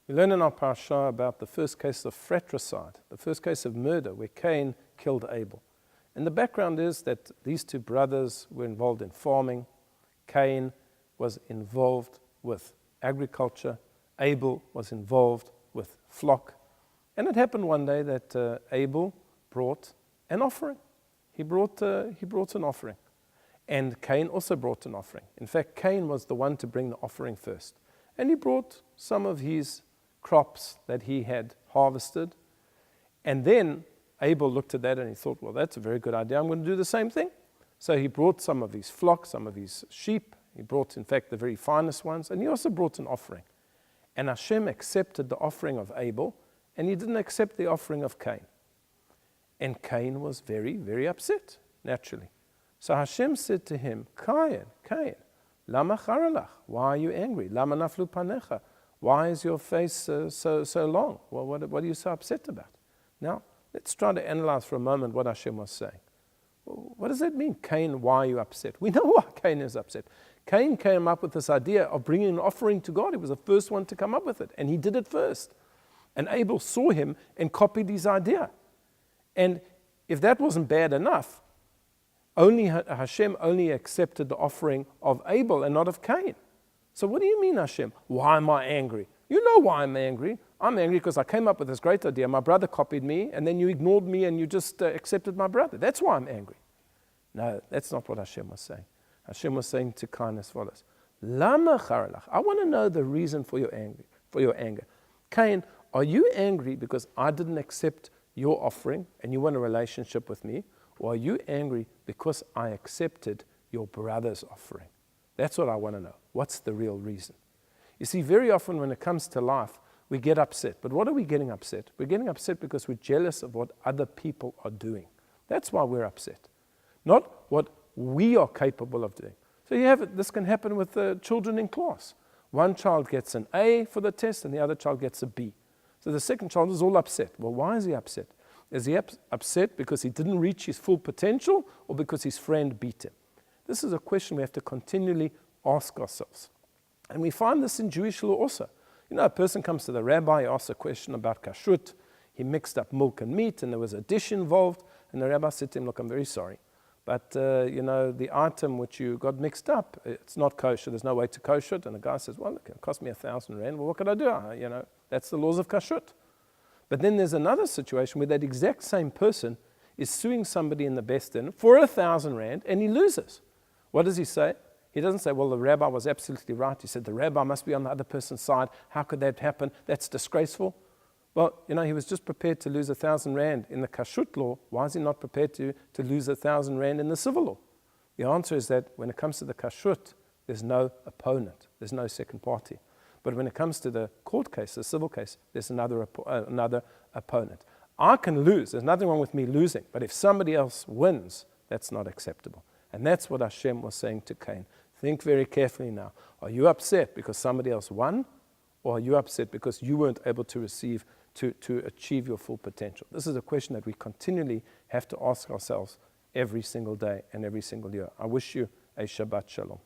We learn in our parasha about the first case of fratricide, the first case of murder, where Cain killed Abel. And the background is that these two brothers were involved in farming. Cain was involved with agriculture. Abel was involved with flock. And it happened one day that Abel brought an offering. He brought an offering. And Cain also brought an offering. In fact, Cain was the one to bring the offering first. And he brought some of his crops that he had harvested. And then Abel looked at that and he thought, well, that's a very good idea. I'm going to do the same thing. So he brought some of his flock, some of his sheep. He brought, in fact, the very finest ones. And he also brought an offering. And Hashem accepted the offering of Abel, and he didn't accept the offering of Cain. And Cain was very, very upset, naturally. So Hashem said to him, Cain, lama charalach? Why are you angry? Lama naflu panecha? Why is your face so long? Well, what are you so upset about? Now, let's try to analyze for a moment what Hashem was saying. What does that mean? Cain, why are you upset? We know why Cain is upset. Cain came up with this idea of bringing an offering to God. He was the first one to come up with it, and he did it first. And Abel saw him and copied his idea. And if that wasn't bad enough, Hashem only accepted the offering of Abel and not of Cain. So what do you mean, Hashem? Why am I angry? You know why I'm angry. I'm angry because I came up with this great idea. My brother copied me, and then you ignored me and you just accepted my brother. That's why I'm angry. No, that's not what Hashem was saying. Hashem was saying to Cain as follows: Lama charalach? I want to know the reason for your anger. Cain, are you angry because I didn't accept your offering and you want a relationship with me? Or are you angry because I accepted your brother's offering? That's what I want to know. What's the real reason? You see, very often when it comes to life, we get upset. But what are we getting upset? We're getting upset because we're jealous of what other people are doing. That's why we're upset. Not what we are capable of doing. So this can happen with children in class. One child gets an A for the test and the other child gets a B. So the second child is all upset. Well, why is he upset? Is he upset because he didn't reach his full potential or because his friend beat him? This is a question we have to continually ask ourselves. And we find this in Jewish law also. You know, a person comes to the rabbi, he asks a question about kashrut. He mixed up milk and meat and there was a dish involved. And the rabbi said to him, look, I'm very sorry. But, the item which you got mixed up, it's not kosher. There's no way to kosher it. And the guy says, well, look, it cost me 1,000 rand. Well, what could I do? That's the laws of kashrut. But then there's another situation where that exact same person is suing somebody in the Beit Din for 1,000 rand and he loses. What does he say? He doesn't say, well, the rabbi was absolutely right. He said, the rabbi must be on the other person's side. How could that happen? That's disgraceful. Well, he was just prepared to lose 1,000 rand in the kashrut law. Why is he not prepared to lose 1,000 rand in the civil law? The answer is that when it comes to the kashrut, there's no opponent. There's no second party. But when it comes to the court case, the civil case, there's another opponent. I can lose. There's nothing wrong with me losing. But if somebody else wins, that's not acceptable. And that's what Hashem was saying to Cain. Think very carefully now. Are you upset because somebody else won? Or are you upset because you weren't able to achieve your full potential? This is a question that we continually have to ask ourselves every single day and every single year. I wish you a Shabbat Shalom.